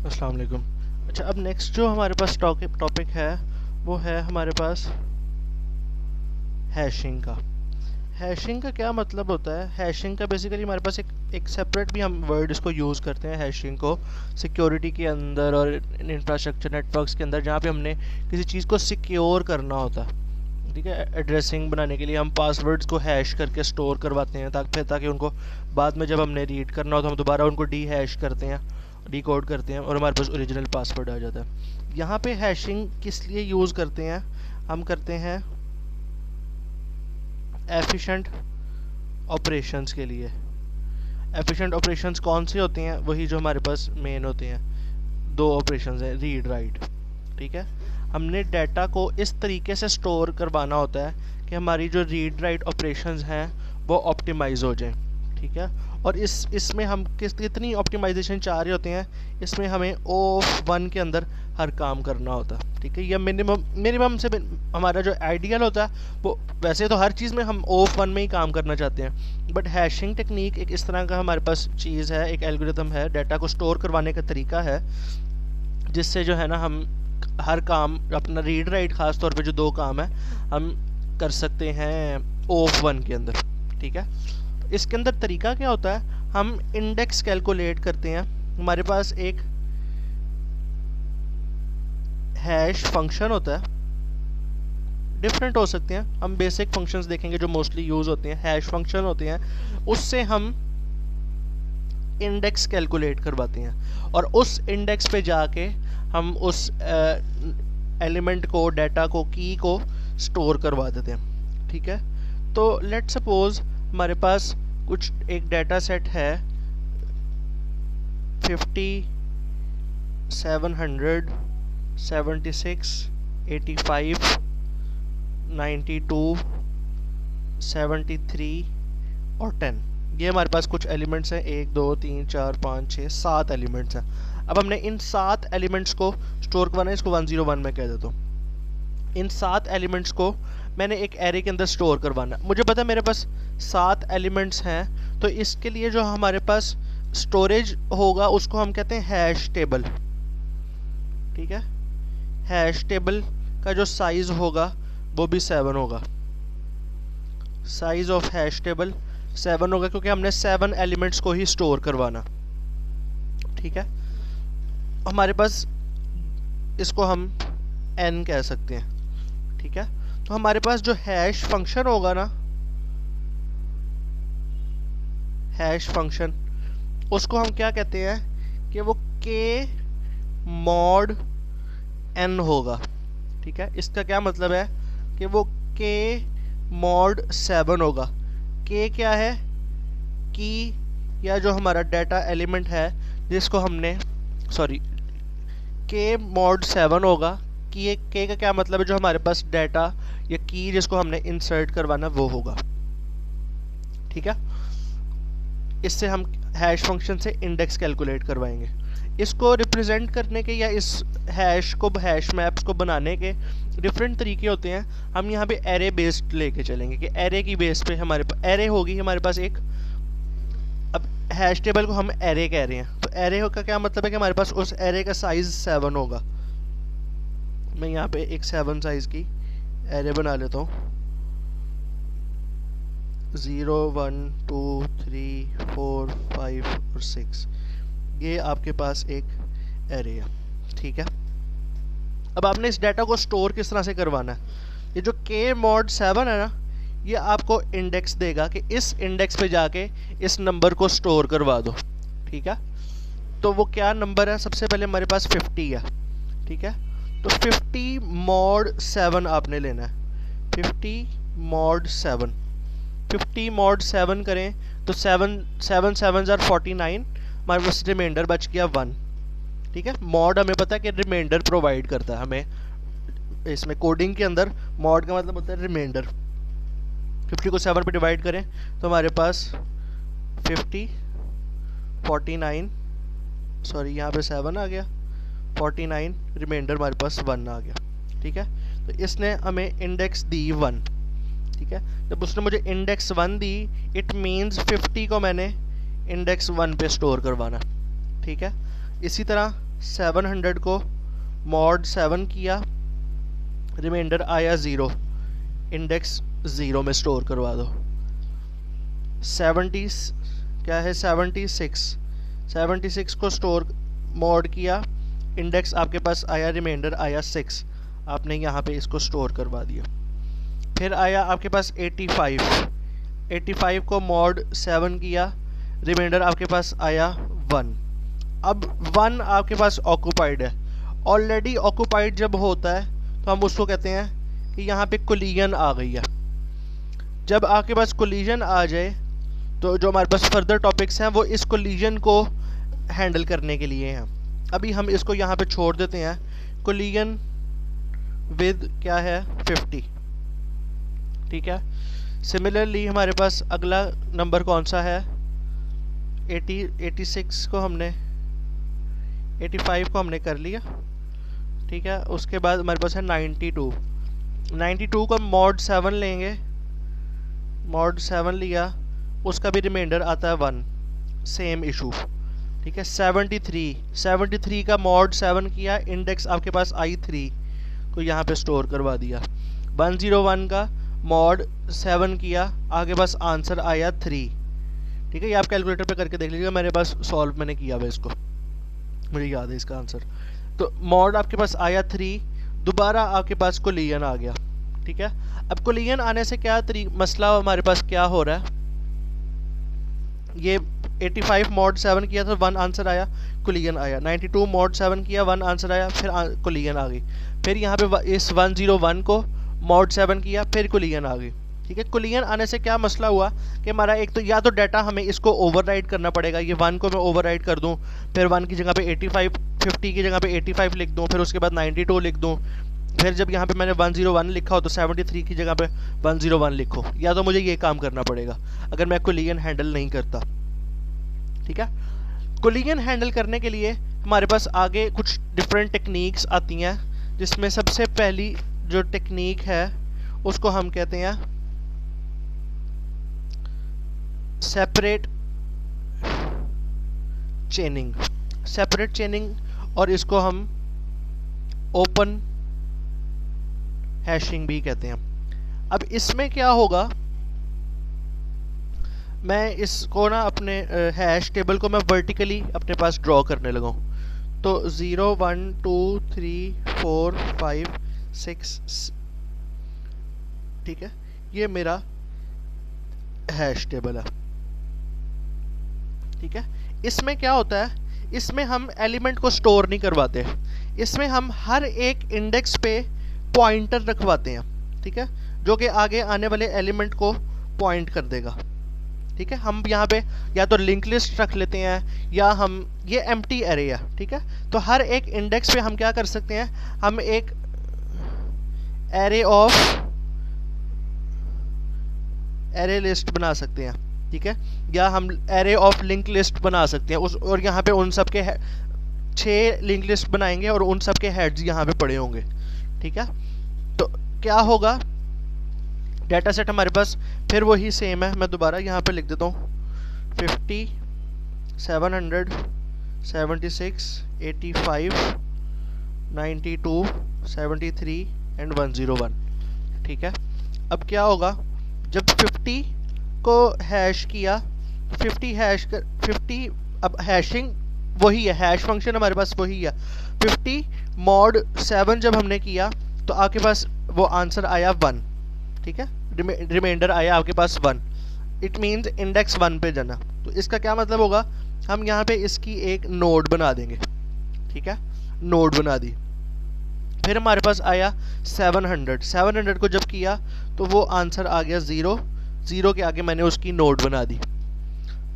अस्सलाम वालेकुम। अच्छा, अब नेक्स्ट जो हमारे पास टॉपिक है वो है हमारे पास हैशिंग का। हैशिंग का क्या मतलब होता है? हैशिंग का बेसिकली हमारे पास एक सेपरेट भी हम वर्ड इसको यूज़ करते हैं हैशिंग को, सिक्योरिटी के अंदर और इंफ्रास्ट्रक्चर नेटवर्क्स के अंदर, जहाँ पे हमने किसी चीज़ को सिक्योर करना होता है। ठीक है, एड्रेसिंग बनाने के लिए हम पासवर्ड्स को हैश करके स्टोर करवाते हैं ताकि उनको बाद में जब हमने रीड करना हो तो हम दोबारा उनको डी हैश करते हैं, डिकोड करते हैं और हमारे पास ओरिजिनल पासवर्ड आ जाता है। यहाँ पे हैशिंग किस लिए यूज़ करते हैं? हम करते हैं एफिशिएंट ऑपरेशंस के लिए। एफिशिएंट ऑपरेशंस कौन से होते हैं? वही जो हमारे पास मेन होते हैं, दो ऑपरेशंस हैं, रीड राइट। ठीक है, हमने डाटा को इस तरीके से स्टोर करवाना होता है कि हमारी जो रीड राइट ऑपरेशंस हैं वो ऑप्टिमाइज हो जाएं। ठीक है, और इसमें हम कितनी ऑप्टिमाइजेशन चाह रहे होते हैं? इसमें हमें O(1) के अंदर हर काम करना होता है। ठीक है, या मिनिमम से हमारा जो आइडियल होता है वो, वैसे तो हर चीज़ में हम O(1) में ही काम करना चाहते हैं, बट हैशिंग टेक्निक एक इस तरह का हमारे पास चीज़ है, एक एल्गोरिथम है, डाटा को स्टोर करवाने का तरीका है, जिससे जो है ना हम हर काम अपना रीड राइट खास तौर पे जो दो काम है हम कर सकते हैं O(1) के अंदर। ठीक है, इसके अंदर तरीका क्या होता है? हम इंडेक्स कैलकुलेट करते हैं। हमारे पास एक हैश फंक्शन होता है, डिफरेंट हो सकते हैं, हम बेसिक फंक्शंस देखेंगे जो मोस्टली यूज होते हैं, हैश फंक्शन होते हैं, उससे हम इंडेक्स कैलकुलेट करवाते हैं और उस इंडेक्स पे जाके हम उस एलिमेंट को, डाटा को, की को स्टोर करवा देते हैं। ठीक है, तो लेट सपोज हमारे पास कुछ एक डाटा सेट है 50, 700, 76, 85, 92, 73 और 10। ये हमारे पास कुछ एलिमेंट्स हैं, 1 2 3 4 5 6 7 एलिमेंट्स हैं। अब हमने इन 7 एलिमेंट्स को स्टोर करवाना है, इसको 101 में कह देता हूँ। इन 7 एलिमेंट्स को मैंने एक एरे के अंदर स्टोर करवाना है। मुझे पता है मेरे पास 7 एलिमेंट्स हैं, तो इसके लिए जो हमारे पास स्टोरेज होगा उसको हम कहते हैं हैश टेबल। ठीक है, हैश टेबल का जो साइज होगा वो भी 7 होगा। साइज ऑफ हैश टेबल 7 होगा क्योंकि हमने 7 एलिमेंट्स को ही स्टोर करवाना। ठीक है, हमारे पास इसको हम n कह सकते हैं। ठीक है, तो हमारे पास जो हैश फंक्शन होगा ना, हैश फंक्शन, उसको हम क्या कहते हैं कि वो k mod n होगा। ठीक है, इसका क्या मतलब है कि वो k mod 7 होगा। k क्या है? की या जो हमारा डाटा एलिमेंट है जिसको हमने, सॉरी, k mod 7 होगा। कि k का क्या मतलब है? जो हमारे पास डाटा या की जिसको हमने इंसर्ट करवाना वो होगा। ठीक है, इससे हम हैश फंक्शन से इंडेक्स कैलकुलेट करवाएंगे। इसको रिप्रेजेंट करने के या इस हैश को, हैश मैप्स को बनाने के डिफरेंट तरीके होते हैं। हम यहाँ पे एरे बेस्ड लेके चलेंगे कि एरे की बेस पे हमारे पास एरे होगी हमारे पास एक। अब हैश टेबल को हम एरे कह रहे हैं, तो एरे का क्या मतलब है कि हमारे पास उस एरे का साइज 7 होगा। मैं यहाँ पे एक 7 साइज की एरे बना लेता हूँ। 0 1 2 3 4 5 और 6, ये आपके पास एक एरे है। ठीक है, अब आपने इस डाटा को स्टोर किस तरह से करवाना है? ये जो k mod 7 है ना, ये आपको इंडेक्स देगा कि इस इंडेक्स पे जाके इस नंबर को स्टोर करवा दो। ठीक है, तो वो क्या नंबर है? सबसे पहले हमारे पास 50 है। ठीक है, तो 50 mod 7 आपने लेना है। 50 mod 7, 50 mod 7 करें तो 7 7 7 49, हमारे पास रिमाइंडर बच गया 1। ठीक है, मॉड हमें पता है कि रिमाइंडर प्रोवाइड करता है हमें, इसमें कोडिंग के अंदर मॉड का मतलब होता है रिमाइंडर। 50 को 7 पे डिवाइड करें तो हमारे पास 50 49, सॉरी यहाँ पे 7 आ गया, 49, रिमाइंडर हमारे पास 1 आ गया। ठीक है, तो इसने हमें इंडेक्स दी 1। ठीक है, जब उसने मुझे इंडेक्स 1 दी, इट मीन्स 50 को मैंने इंडेक्स 1 पे स्टोर करवाना। ठीक है, इसी तरह 700 को मॉड 7 किया, रिमाइंडर आया 0, इंडेक्स 0 में स्टोर करवा दो। 70 क्या है 76 को स्टोर मॉड किया, इंडेक्स आपके पास आया, रिमाइंडर आया 6, आपने यहाँ पे इसको स्टोर करवा दिया। फिर आया आपके पास 85 को मॉड 7 किया, रिमाइंडर आपके पास आया 1। अब 1 आपके पास ऑक्यूपाइड है। ऑलरेडी ऑक्यूपाइड जब होता है तो हम उसको कहते हैं कि यहाँ पे कोलिजन आ गई है। जब आपके पास कोलिजन आ जाए तो जो हमारे पास फर्दर टॉपिक्स हैं वो इस कोलिजन को हैंडल करने के लिए हैं। अभी हम इसको यहाँ पे छोड़ देते हैं। कोलिजन विद क्या है 50, ठीक है। सिमिलरली हमारे पास अगला नंबर कौन सा है 86 को हमने 85 को हमने कर लिया, ठीक है। उसके बाद हमारे पास है 92 को मॉड 7 लेंगे, मॉड 7 लिया, उसका भी रिमाइंडर आता है 1, सेम इशू, ठीक है। 73 का मॉड 7 किया, इंडेक्स आपके पास आई 3 को यहाँ पे स्टोर करवा दिया। 101 का मॉड 7 किया, आगे पास आंसर आया 3, ठीक है। ये आप कैलकुलेटर पे करके देख लीजिएगा, मेरे पास सॉल्व मैंने किया हुआ इसको, मुझे याद है इसका आंसर। तो मॉड आपके पास आया 3, दोबारा आपके पास कोलिजन आ गया, ठीक है। अब कोलिजन आने से क्या मसला हमारे पास क्या हो रहा है, ये 85 मॉड 7 किया तो 1 आंसर आया, कोलिजन आया। 92 मॉड 7 किया, 1 आंसर आया, फिर कोलिजन आ गई। फिर यहाँ पे इस 101 को मॉड 7 किया, फिर कोलिजन आ गई, ठीक है। कोलिजन आने से क्या मसला हुआ कि हमारा एक तो या तो डाटा हमें इसको ओवरराइड करना पड़ेगा, ये 1 को मैं ओवरराइड कर दूं, फिर 1 की जगह पे 85, 50 की जगह पे 85 लिख दूं, फिर उसके बाद 92 लिख दूं, फिर जब यहाँ पे मैंने 101 लिखा हो तो 73 की जगह पे 101 लिखो, या तो मुझे ये काम करना पड़ेगा अगर मैं कोलिजन हैंडल नहीं करता, ठीक है। कोलिजन हैंडल करने के लिए हमारे पास आगे कुछ डिफरेंट टेक्निक्स आती हैं, जिसमें सबसे पहली जो टेक्निक है उसको हम कहते हैं सेपरेट चेनिंग, और इसको हम ओपन हैशिंग भी कहते हैं। अब इसमें क्या होगा, मैं इसको ना अपने हैश टेबल को मैं वर्टिकली अपने पास ड्रॉ करने लगा हूँ। तो 0 1 2 3 4 5 6, ठीक है, ये मेरा हैश टेबल है, ठीक है। इसमें क्या होता है, इसमें हम एलिमेंट को स्टोर नहीं करवाते, इसमें हम हर एक इंडेक्स पे पॉइंटर रखवाते हैं, ठीक है, जो कि आगे आने वाले एलिमेंट को पॉइंट कर देगा, ठीक है। हम यहाँ पे या तो लिंक लिस्ट रख लेते हैं या हम ये एम्प्टी एरे है, ठीक है। तो हर एक इंडेक्स पे हम क्या कर सकते हैं, हम एक एरे लिस्ट बना सकते हैं, ठीक है, या हम एरे ऑफ लिंक लिस्ट बना सकते हैं उस, और यहाँ पे उन सब के 6 लिंक लिस्ट बनाएंगे और उन सब के हेड्स यहाँ पे पड़े होंगे, ठीक है। तो क्या होगा, डाटा सेट हमारे पास फिर वही सेम है, मैं दोबारा यहाँ पे लिख देता हूँ 50 700 76 85 92 73 एंड 101, ठीक है। अब क्या होगा, जब 50 को हैश किया, 50 अब हैशिंग वही है, हैश फंक्शन हमारे पास वही है। 50 मॉड 7 जब हमने किया तो आपके पास वो आंसर आया 1, ठीक है, रिमाइंडर आया आपके पास 1, इट मीन्स इंडेक्स 1 पे जाना। तो इसका क्या मतलब होगा, हम यहाँ पे इसकी एक नोड बना देंगे, ठीक है, नोड बना दी। फिर हमारे पास आया 700 को जब किया तो वो आंसर आ गया 0 के आगे मैंने उसकी नोड बना दी।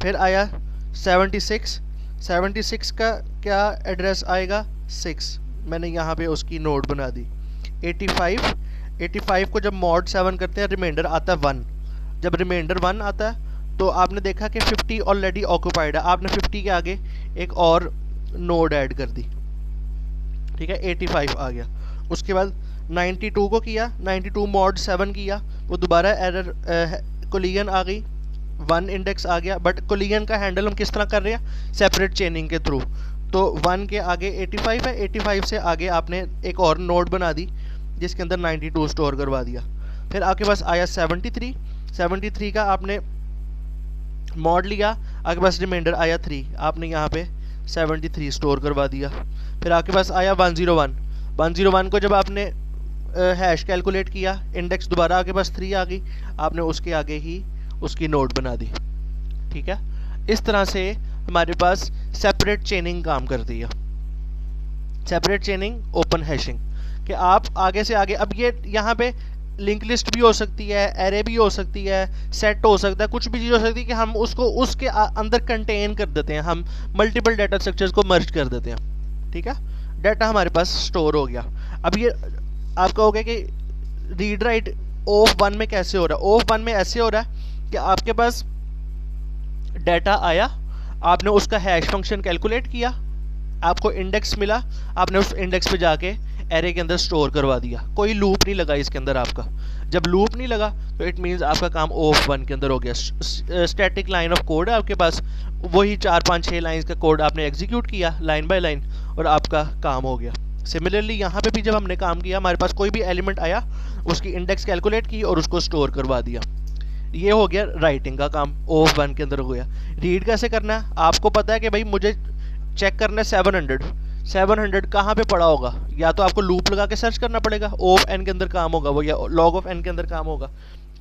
फिर आया 76 का क्या एड्रेस आएगा 6, मैंने यहाँ पे उसकी नोड बना दी। 85 को जब मॉड 7 करते हैं रिमाइंडर आता है 1, जब रिमाइंडर 1 आता है तो आपने देखा कि 50 ऑलरेडी ऑक्यूपाइड है, आपने 50 के आगे एक और नोड ऐड कर दी, ठीक है, 85 आ गया। उसके बाद 92 को किया, 92 मॉड 7 किया, वो दोबारा एरर कोलिजन आ गई, 1 इंडेक्स आ गया, बट कोलिजन का हैंडल हम किस तरह कर रहे हैं, सेपरेट चेनिंग के थ्रू। तो 1 के आगे 85 है, 85 से आगे आपने एक और नोड बना दी जिसके अंदर 92 स्टोर करवा दिया। फिर आपके पास आया 73, 73 का आपने मॉड लिया, आपके पास रिमाइंडर आया 3, आपने यहाँ पे 73 स्टोर करवा दिया। फिर आपके पास आया 101, 101 को जब आपने हैश कैलकुलेट किया, इंडेक्स दोबारा आपके पास 3 आ गई, आपने उसके आगे ही उसकी नोड बना दी। ठीक है, इस तरह से हमारे पास सेपरेट चेनिंग काम करती है। सेपरेट चेनिंग, ओपन हैशिंग, कि आप आगे से आगे, अब ये यहाँ पे लिंक लिस्ट भी हो सकती है, एरे भी हो सकती है, सेट हो सकता है, कुछ भी चीज़ हो सकती है कि हम उसको उसके अंदर कंटेन कर देते हैं, हम मल्टीपल डाटा स्ट्रक्चर्स को मर्ज कर देते हैं। ठीक है, डाटा हमारे पास स्टोर हो गया। अब ये आप कहोगे कि रीड राइट ऑफ 1 में कैसे हो रहा है? ऑफ 1 में ऐसे हो रहा है कि आपके पास डाटा आया, आपने उसका हैश फंक्शन कैलकुलेट किया, आपको इंडेक्स मिला, आपने उस इंडेक्स पे जाके एरे के अंदर स्टोर करवा दिया, कोई लूप नहीं लगा इसके अंदर आपका। जब लूप नहीं लगा तो इट मीन्स आपका काम ऑफ 1 के अंदर हो गया। स्टैटिक लाइन ऑफ कोड है आपके पास, वही 4-5-6 लाइंस का कोड आपने एग्जीक्यूट किया लाइन बाय लाइन और आपका काम हो गया। सिमिलरली यहाँ पे भी जब हमने काम किया, हमारे पास कोई भी एलिमेंट आया, उसकी इंडेक्स कैलकुलेट की और उसको स्टोर करवा दिया। ये हो गया राइटिंग का काम, ऑफ 1 के अंदर हो गया। रीड कैसे करना है? आपको पता है कि भाई मुझे चेक करना है 700 कहाँ पे पड़ा होगा, या तो आपको लूप लगा के सर्च करना पड़ेगा, ऑफ एन के अंदर काम होगा वो, या लॉग ऑफ एन के अंदर काम होगा।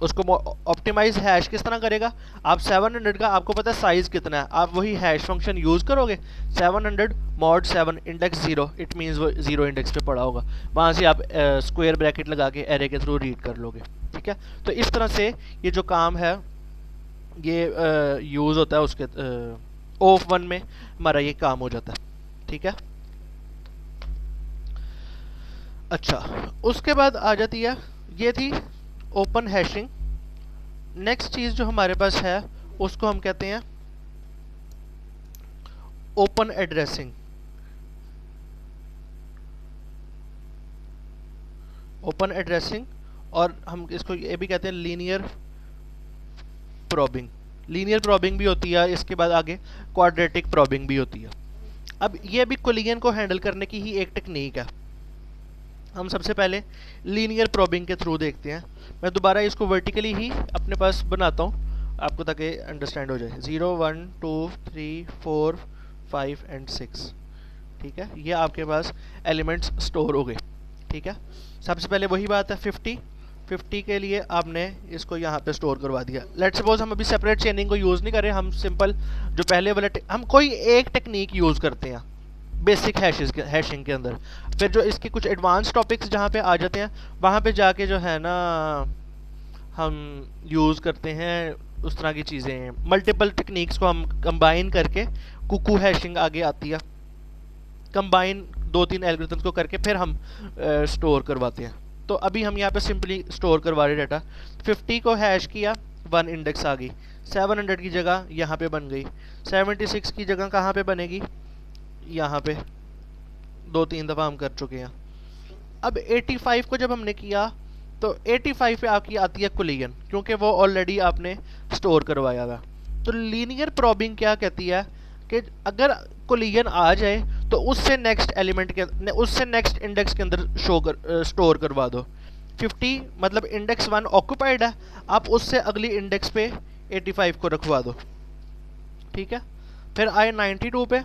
उसको ऑप्टिमाइज हैश किस तरह करेगा? आप 700 का आपको पता है साइज कितना है, आप वही हैश फंक्शन यूज करोगे, 700 mod 7 इंडेक्स 0, इट मीन्स वो 0 इंडेक्स पे पड़ा होगा, वहाँ से आप स्क्वायर ब्रैकेट लगा के एरे के थ्रू रीड कर लोगे। ठीक है, तो इस तरह से ये जो काम है ये यूज़ होता है उसके ऑफ 1 में हमारा ये काम हो जाता है। ठीक है, अच्छा, उसके बाद आ जाती है, ये थी ओपन हैशिंग। नेक्स्ट चीज़ जो हमारे पास है उसको हम कहते हैं ओपन एड्रेसिंग। ओपन एड्रेसिंग, और हम इसको ये भी कहते हैं लीनियर प्रॉबिंग। लीनियर प्रॉबिंग भी होती है, इसके बाद आगे क्वाड्रेटिक प्रॉबिंग भी होती है। अब ये भी कोलिजन को हैंडल करने की ही एक टेक्निक है। हम सबसे पहले लीनियर प्रॉबिंग के थ्रू देखते हैं। मैं दोबारा इसको वर्टिकली ही अपने पास बनाता हूँ आपको, ताकि अंडरस्टैंड हो जाए। 0 1 2 3 4 5 एंड 6। ठीक है, ये आपके पास एलिमेंट्स स्टोर हो गए। ठीक है, सबसे पहले वही बात है, 50 के लिए आपने इसको यहाँ पे स्टोर करवा दिया। लेट्स सपोज हम अभी सेपरेट चेनिंग को यूज़ नहीं कर रहे, हम सिंपल जो पहले वाला हम कोई एक टेक्निक यूज़ करते हैं बेसिक हैशिंग के अंदर। फिर जो इसके कुछ एडवांस टॉपिक्स जहाँ पे आ जाते हैं, वहाँ पे जाके जो है ना हम यूज़ करते हैं उस तरह की चीज़ें, मल्टीपल टेक्निक्स को हम कंबाइन करके कुकू हैशिंग आगे आती है। कंबाइन 2-3 एल्गोरिथम्स को करके फिर हम स्टोर करवाते हैं। तो अभी हम यहाँ पे सिंपली स्टोर करवा रहे डाटा। 50 को हैश किया, 1 इंडेक्स आ गई, 700 की जगह यहाँ पे बन गई, 76 की जगह कहाँ पे बनेगी? यहाँ पे 2-3 दफ़ा हम कर चुके हैं। अब 85 को जब हमने किया तो 85 पे आपकी आती है कोलिजन, क्योंकि वो ऑलरेडी आपने स्टोर करवाया हुआ। तो लीनियर प्रॉबिंग क्या कहती है कि अगर कोलिजन आ जाए तो उससे नेक्स्ट एलिमेंट के, उससे नेक्स्ट इंडेक्स के अंदर स्टोर करवा दो। 50 मतलब इंडेक्स 1 ऑक्यूपाइड है, आप उससे अगली इंडेक्स पे 85 को रखवा दो। ठीक है, फिर आए 92 पे।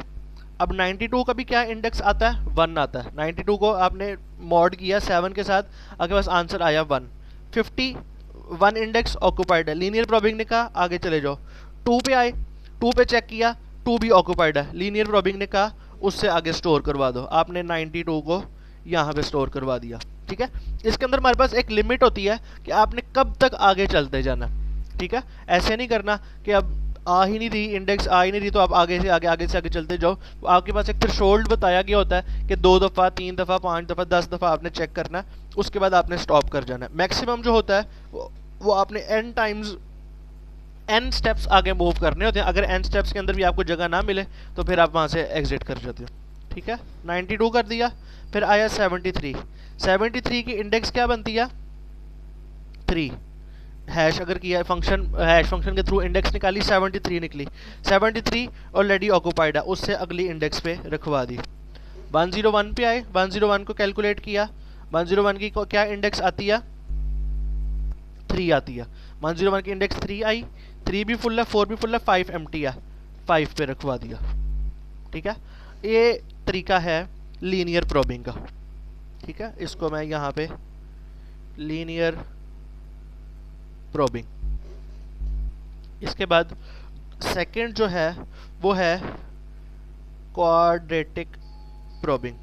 अब 92 का भी क्या इंडेक्स आता है? 1 आता है। 92 को आपने मॉड किया 7 के साथ, आपके पास आंसर आया 1। 50 1 इंडेक्स ऑक्यूपाइड है, लीनियर प्रॉबिंग ने कहा आगे चले जाओ। 2 पे आए, 2 पे चेक किया, 2 भी ऑक्यूपाइड है, लीनियर प्रॉबिंग ने कहा उससे आगे स्टोर करवा दो, आपने 92 को यहाँ पे स्टोर करवा दिया। ठीक है, इसके अंदर हमारे पास एक लिमिट होती है कि आपने कब तक आगे चलते जाना। ठीक है, ऐसे नहीं करना कि अब आ ही नहीं रही, इंडेक्स आ ही नहीं रही तो आप आगे से आगे चलते जाओ। आपके पास एक थ्रेशोल्ड बताया गया होता है कि 2 दफ़ा 3 दफ़ा 5 दफ़ा 10 दफ़ा आपने चेक करना है, उसके बाद आपने स्टॉप कर जाना है। मैक्सिमम जो होता है वो आपने n टाइम्स n स्टेप्स आगे मूव करने होते हैं। अगर n स्टेप्स के अंदर भी आपको जगह ना मिले तो फिर आप वहाँ से एग्जिट कर जाते हो। ठीक है, 92 कर दिया, फिर आया 73 की इंडेक्स क्या बनती है? 3 हैश अगर किया फंक्शन, हैश फंक्शन के थ्रू इंडेक्स निकाली 73 निकली, 73 ऑलरेडी ऑक्यूपाइड है, उससे अगली इंडेक्स पे रखवा दी। 101 पे आए, 101 को कैलकुलेट किया, 101 की क्या इंडेक्स आती है, 3 आती है। 101 की इंडेक्स 3 आई, 3 भी फुल है, 4 भी फुल है, 5 एम्प्टी है, 5 पे रखवा दिया। ठीक है, ये तरीका है लीनियर प्रोबिंग का। ठीक है, इसको मैं यहाँ पे लीनियर प्रोबिंग। इसके बाद सेकंड जो है वो है quadratic probing.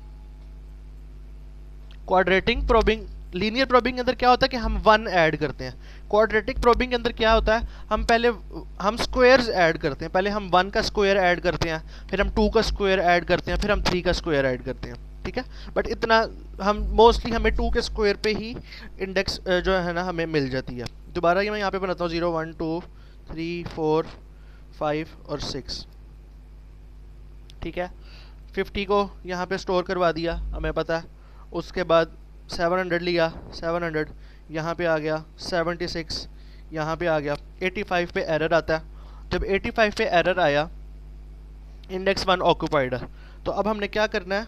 Quadratic probing, linear probing के अंदर क्या होता है कि हम 1 ऐड करते हैं। क्वाड्रेटिक प्रोबिंग के अंदर क्या होता है, हम स्क्वायर्स ऐड करते हैं। पहले हम 1 का स्क्वायर ऐड करते हैं, फिर हम 2 का स्क्वायर ऐड करते हैं, फिर हम 3 का स्क्वायर ऐड करते हैं। ठीक है, बट इतना हम मोस्टली हमें 2 के स्क्वायर पे ही इंडेक्स जो है ना हमें मिल जाती है। दोबारा ये मैं यहाँ पे बनाता हूँ 0 1 2 3 4 5 और 6। ठीक है, 50 को यहाँ पे स्टोर करवा दिया, हमें पता है। उसके बाद 700 लिया, 700 यहाँ पे आ गया, 76 यहाँ पे आ गया, 85 पे एरर आता है। जब 85 पे एरर आया, इंडेक्स 1 ऑक्यूपाइड है, तो अब हमने क्या करना है,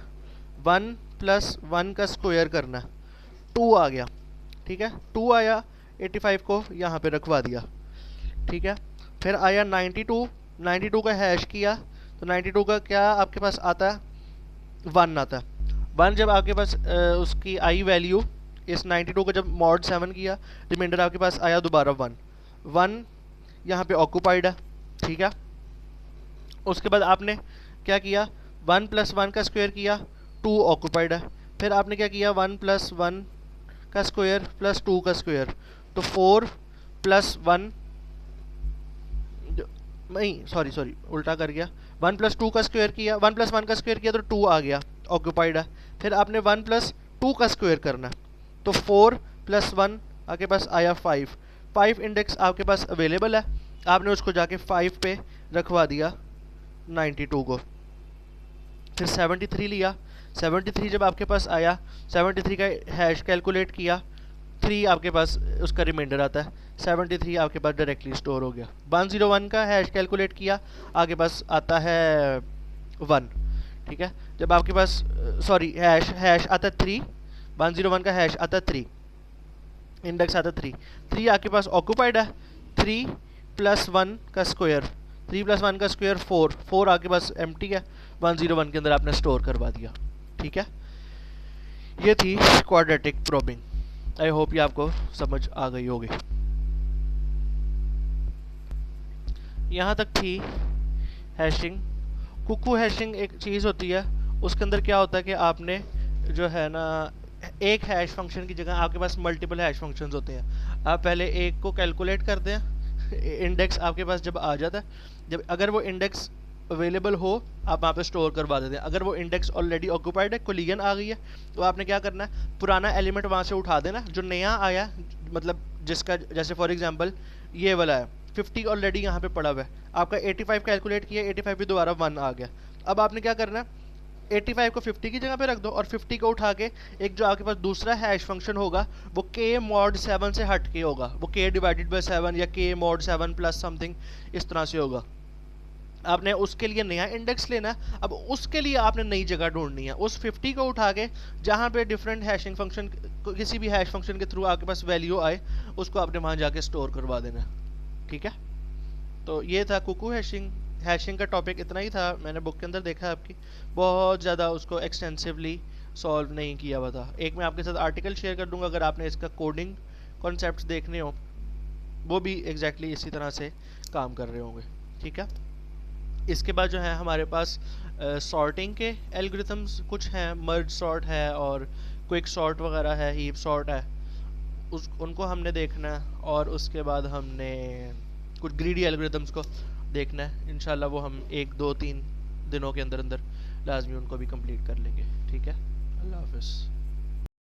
1 + 1 का स्क्वायर करना है, 2 आ गया। ठीक है, 2 आया, 85 को यहाँ पे रखवा दिया। ठीक है, फिर आया 92, 92 का हैश किया, तो 92 का क्या आपके पास आता है, 1 आता है। 1 जब आपके पास उसकी आई वैल्यू, इस 92 को जब मॉड 7 किया, रिमाइंडर आपके पास आया दोबारा 1 यहाँ पे ऑक्यूपाइड है। ठीक है, उसके बाद आपने क्या किया, 1 + 1 का स्क्वायर किया, 2 ऑक्यूपाइड है। फिर आपने क्या किया, 1 + 1 का स्क्वायर + 2 का स्क्वायर, तो 4 + 1 नहीं सॉरी उल्टा कर गया, 1 + 2 का स्क्वायर किया, 1 + 1 का स्क्वायर किया तो 2 आ गया, ऑक्यूपाइड है। फिर आपने 1 + 2 का स्क्वायर करना, तो 4 + 1 आपके पास आया 5 इंडेक्स आपके पास अवेलेबल है। आपने उसको जाके 5 पे रखवा दिया 92 को। फिर 73 लिया, 73 जब आपके पास आया, 73 का हैश कैलकुलेट किया, 3 आपके पास उसका रिमाइंडर आता है, 73 आपके पास डायरेक्टली स्टोर हो गया। 101 का हैश कैलकुलेट किया, आपके पास आता है 1। ठीक है, जब आपके पास हैश आता है 3, 101 का हैश आता है 3, इंडेक्स आता है 3 आपके पास ऑक्यूपाइड है। 3 + 1 का स्क्वायर, 3 + 1 का स्क्वायर 4 आपके पास एम्प्टी है, 101 के अंदर आपने स्टोर करवा दिया। ठीक है, ये थी क्वाड्रेटिक प्रोबिंग। आई होप ये आपको समझ आ गई होगी। यहाँ तक थी हैशिंग। कुकू हैशिंग एक चीज़ होती है, उसके अंदर क्या होता है कि आपने जो है ना, एक हैश फंक्शन की जगह आपके पास मल्टीपल हैश फंक्शंस होते हैं। आप पहले एक को कैलकुलेट करते हैं, इंडेक्स आपके पास जब आ जाता है, जब अगर वो इंडेक्स अवेलेबल हो आप वहाँ पे स्टोर करवा देते हैं। अगर वो इंडेक्स ऑलरेडी ऑक्यूपाइड है, कोलिजन आ गई है, तो आपने क्या करना है, पुराना एलिमेंट वहाँ से उठा देना, जो नया आया मतलब जिसका, जैसे फॉर एग्जांपल ये वाला है 50 ऑलरेडी यहाँ पे पड़ा हुआ है, आपका 85 कैलकुलेट किया, 85 पे दोबारा 1 आ गया। अब आपने क्या करना है, 85 को 50 की जगह पे रख दो और 50 को उठा के एक जो आपके पास दूसरा हैश फंक्शन होगा वो k mod 7 से हट के होगा, वो k / 7 या k mod 7 + समथिंग इस तरह से होगा। आपने उसके लिए नया इंडेक्स लेना है। अब उसके लिए आपने नई जगह ढूंढनी है, उस 50 को उठा के जहाँ पे डिफरेंट हैशिंग फंक्शन, किसी भी हैश फंक्शन के थ्रू आपके पास वैल्यू आए, उसको आपने वहाँ जाके स्टोर करवा देना। ठीक है, तो ये था कुकू हैशिंग। हैशिंग का टॉपिक इतना ही था, मैंने बुक के अंदर देखा आपकी, बहुत ज़्यादा उसको एक्सटेंसिवली सॉल्व नहीं किया हुआ था। एक मैं आपके साथ आर्टिकल शेयर कर दूंगा, अगर आपने इसका कोडिंग कॉन्सेप्ट्स देखने हो, वो भी एग्जैक्टली इसी तरह से काम कर रहे होंगे। ठीक है, इसके बाद जो है हमारे पास सॉर्टिंग के एल्गोरिथम्स कुछ हैं, मर्ज सॉर्ट है और क्विक सॉर्ट वगैरह है, हीप सॉर्ट है, उनको हमने देखना है। और उसके बाद हमने कुछ ग्रीडी एल्गोरिथम्स को देखना है। इंशाल्लाह वो हम 1 2 3 दिनों के अंदर अंदर लाजमी उनको भी कंप्लीट कर लेंगे। ठीक है, अल्लाह हाफिज़।